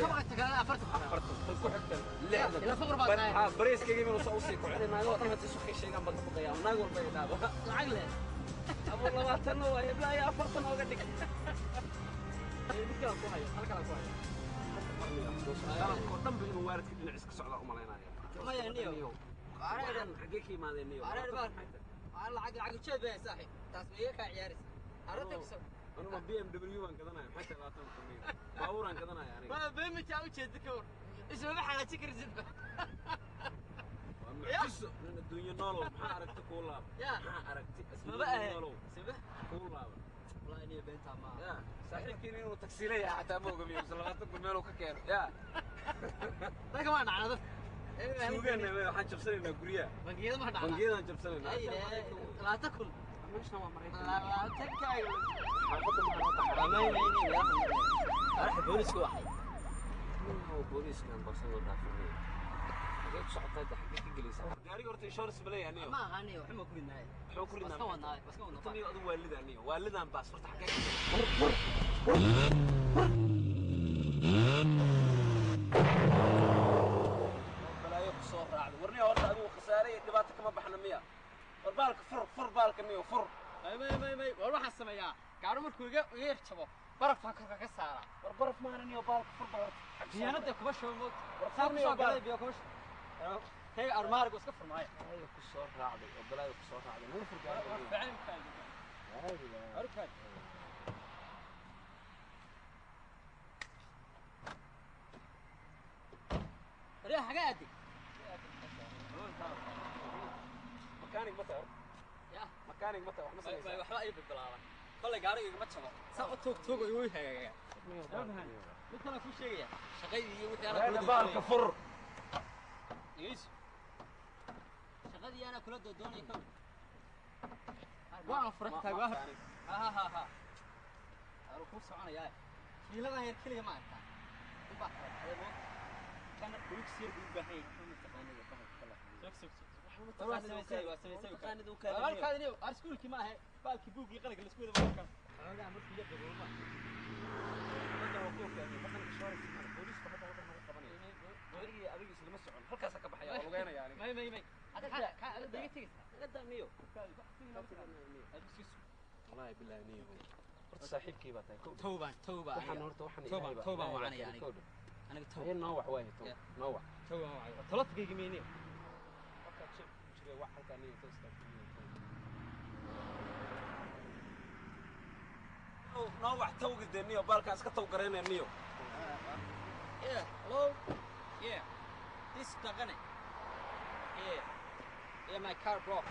كم تكلم أفرت تكون حتى لا فقر بعد بريس كي من وصوصي كعلي ما هو أنا تسوق شيء قام بقى يا ناقول بيد هذا العقل أبو الله ما تنو لا يا أفرت أنا وقدك الكلام كويس الكلام كويس أنا قدام بالموارد كنا عسك سعودة أمالنا يا ما ينيو أنا حقيقي ما ذنيو أنا العقل شيء بين صاحي تسمية كعيارس أردت أنا ما بي إم دبليو أنا كذا أنا حتى لا تنقلني باور أنا كذا أنا يعني ما بي إم تاوي شيء ذكر اسمه ما حنا تكر زبة بس من الدنيا نولو ما عرفت كولا ما عرفت اسمه بقى نولو سبه كولا والله إني بنتها ما يا صحيح كيني وتكسيلية حتى أبوه قبل سلامتك بملو ككير يا ده كمان على ده سوقنا حنشبسنا قرية بنجينا ما نعرف بنجينا حنشبسنا لا تاكل مش نوع مريض لا تكاي ما يميني يا راح بوليس واحد هو بوليس كان بصنا دافعني جيت صعدت حقك انجليزي قاري قرت انشورنس بلاي يعني ما غني وحما كلنا حو كلنا بس كنا تني ادو والد يعني والدان باس فرت حقك بلاي بصور راعد ورني horta adu khasaare dhibaato kama baxna miya warbaalka fur baalka niyo fur may waxa sameeyaa gaaro markuu iga yeerjabo barafka korka ka saara baraf maahan niyo baalka fur baalka diyaanada kuma shoomo warsaabka galay biyo kuma هي أرمارك وسقف معايا. أيوة كسر راعي وبلاي كسر راعي ما يفرق على فعلا كان. عارف كان. ريح حاجاتي. مكانك متى؟ يا مكانك متى؟ وإحنا سوينا. وإحنا أي بالبلارة. كل جاري ما تشبه. سأ توك يوي هيك. مثلا في شيء. شقي يوي أنا بالك فر. إيش؟ شغلي أنا كل دون يكون وانا فرحت واحد ها أروح كوس أنا جاي في لغة هي كلية ما أنت وبحر كان بروك سير بالبحر كان أرسكول كما هي بالك بوق يقلق الأسكول ما كان أنا عملت في يد الروما هذا وقوف يعني مثلا إشارة البوليس فقط هذا ما قبلني غيري أبي يسلم السعون هل كاسك بحياة والله جانا يعني ما هذا هذا دقيقة قدام نيو والله بالله نيو قلت صاحب كي باتاي توبة وحنا وعنا يعني أنا قلت هي نوع واحد نوع واحد ثلاث دقيقة مينيو فقط شيء واحد ثاني توصل نوع توقد النيو بالك اسكت توقرين النيو Yeah, hello? Yeah. This is Dagane. Yeah, my car broke.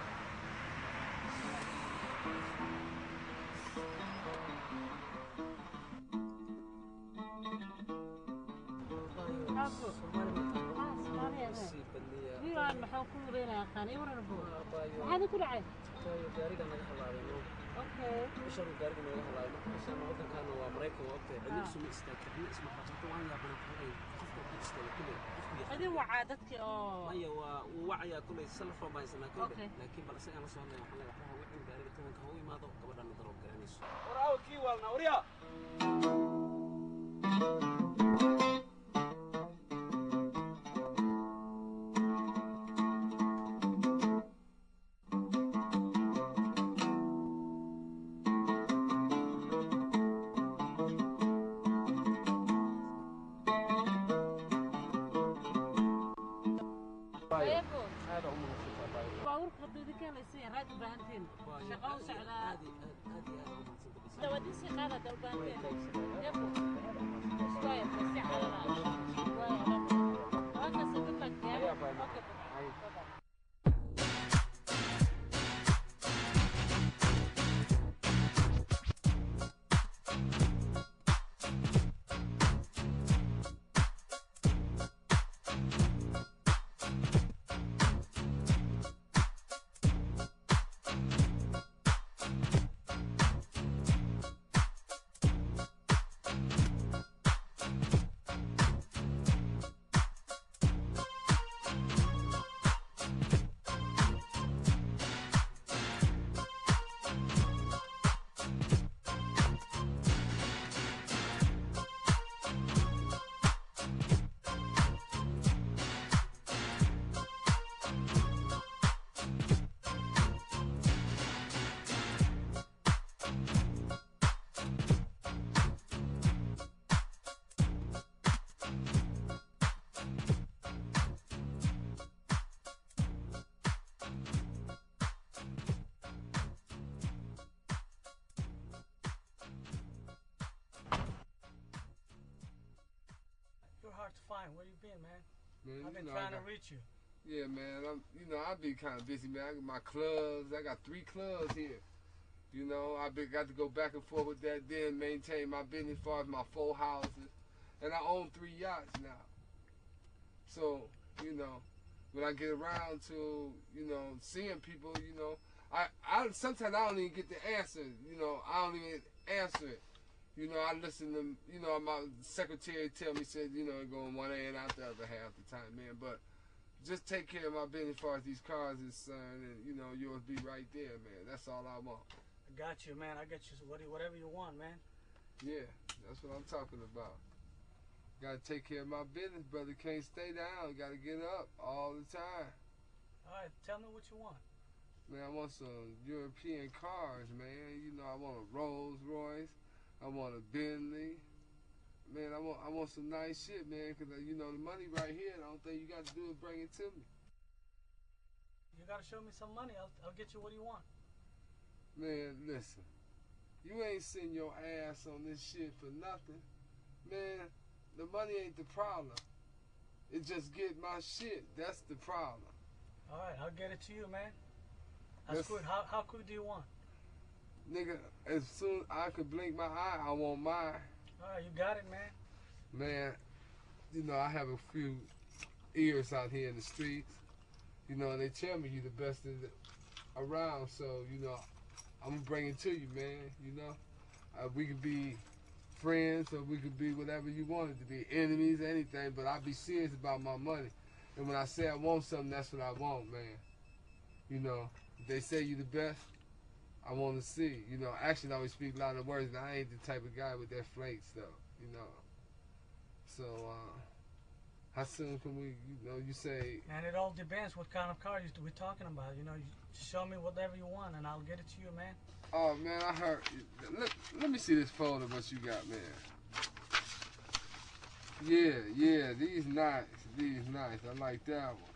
ويان maxaa ku reena yaqaan iyo waran buu waxa ku dhacay gaariga naga halaaday okay bisharu gaariga naga halaaday markaas aan wadankan waa Mareykan waqti cidii soo istaagtay isma xasato waan yaa bana xulay qofka ku istaagay kulay hadii waa dadki oo maya waa wacaya kulay salfa baysana kulay laakiin bal isaga la soo hadlay waxa laga rabaa wixii gaariga tobanka hoo imaado gabadhan daroob garanayso waraaw kii walna wariya شغال سعداء توديسي قادة دوبانتين يبو شوية بس على هكذا سبب لك يا hard to find. Where you been, man? Man, I've been you know, trying to reach you. Yeah, man. I be kind of busy, man. I got my clubs. I got 3 clubs here. You know, got to go back and forth with that, then maintain my business as far as my 4 houses. And I own 3 yachts now. So, you know, when I get around to, you know, seeing people, you know, I sometimes I don't even get the answer. You know, I don't even answer it. You know, I listen to, you know, my secretary tell me, said, you know, it going one end out the other half the time, man. But just take care of my business as far as these cars is concerned, and, you know, yours be right there, man. That's all I want. I got you, man. I got you whatever you want, man. Yeah, that's what I'm talking about. Got to take care of my business, brother. Can't stay down. Got to get up all the time. All right, tell me what you want. Man, I want some European cars, man. You know, I want a Rolls Royce. I want a Bentley. Man, I want some nice shit, man, because, you know, the money right here, the only thing you got to do is bring it to me. You got to show me some money. I'll get you what you want. Man, listen. You ain't sitting your ass on this shit for nothing. Man, the money ain't the problem. It just get my shit. That's the problem. All right, I'll get it to you, man. That's good. How quick do you want? Nigga, as soon as I could blink my eye, I want mine. All right, you got it, man. Man, you know, I have a few ears out here in the streets. You know, and they tell me you the best around. So, you know, I'm going to bring it to you, man. You know, we could be friends or we could be whatever you want it to be. Enemies, anything. But I be serious about my money. And when I say I want something, that's what I want, man. You know, if they say you the best, I want to see. You know, action always speaks louder than words, and I ain't the type of guy with that flake stuff, you know. So, how soon can we, you know, you say... Man, it all depends what kind of car we're talking about. You know, you show me whatever you want, and I'll get it to you, man. Oh, man, I heard... Let me see this folder, what you got, man. Yeah, these nice. I like that one.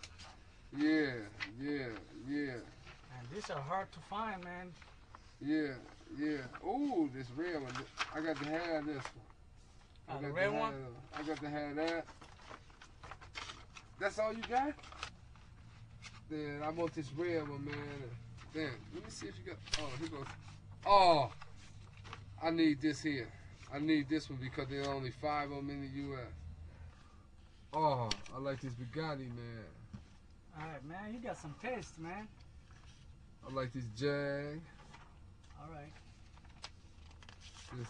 Yeah. And these are hard to find, man. Yeah. Ooh, this red one. I got to have this one. The red one? I got to have that. That's all you got? Then I want this red one, man. Then, let me see if you got... Oh, here goes. Oh! I need this here. I need this one because there are only 5 of them in the U.S. Oh, I like this Bugatti, man. All right, man. You got some taste, man. I like this Jag. All right. This,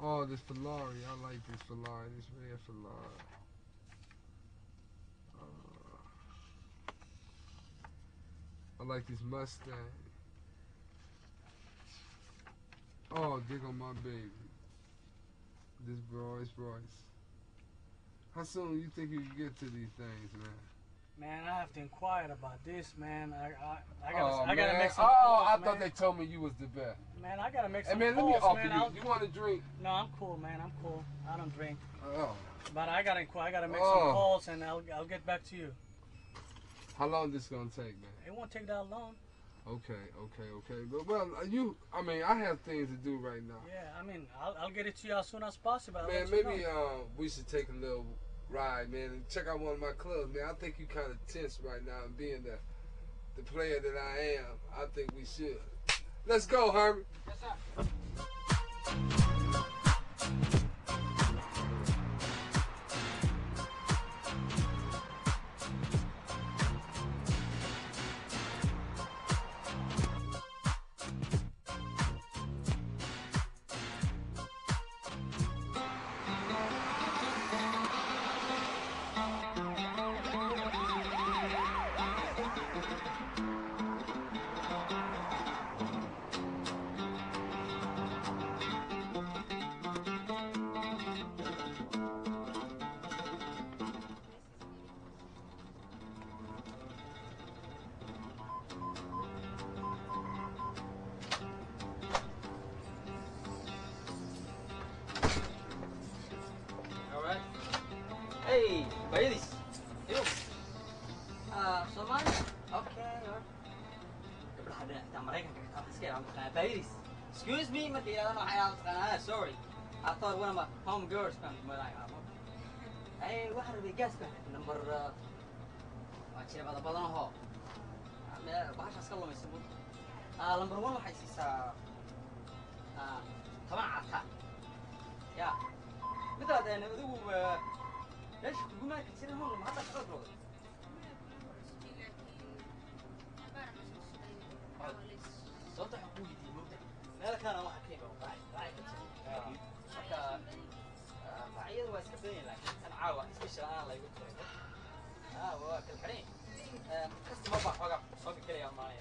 oh, this Ferrari. I like this Ferrari. This red Ferrari. I like this Mustang. Oh, dig on my baby. This Rolls Royce. How soon you think you can get to these things, man? Man, I have to inquire about this, man. I gotta make some calls, I man. thought they told me you was the best. Man, I gotta make some Hey, man, let calls, me offer man. you. You want to drink? No, I'm cool, man. I'm cool. I don't drink. Oh. But I gotta inquire. I gotta make some calls, and I'll get back to you. How long this gonna take, man? It won't take that long. Okay. But well, I have things to do right now. Yeah, I mean, I'll get it to you as soon as possible. Man, maybe we should take a little ride, man, and check out one of my clubs, man. I think you kind of tense right now, and being the player that I am, I think we should. Let's go, Herman. Yes, sir. Hey, Bayadis. Yuk. Somali? Okay, alright. Gabdhaha dhinaca Mareykanka ka iska yaab taqaan Bayadis. Excuse me, ma tiyadan waxa yaab taqaan. Sorry. I thought one of my home girls come when I أي واحد بيجاز نمبر وأشياء بعض بعضنا هو بعش أسكال الله يسمون نمبر 1 واحد يسا طبعا عطا يا مثل هذا يعني ذو ليش كل ما كثير هون ما هذا شغل روض صوت حقوقي دي مبدأ لا كان واحد كيف راعي كتير شكا بعيد واسكتين لكن أنا عاوة سبيشال أنا الله يقول واكل حرين كست ما بحوقف صوت كلي أماني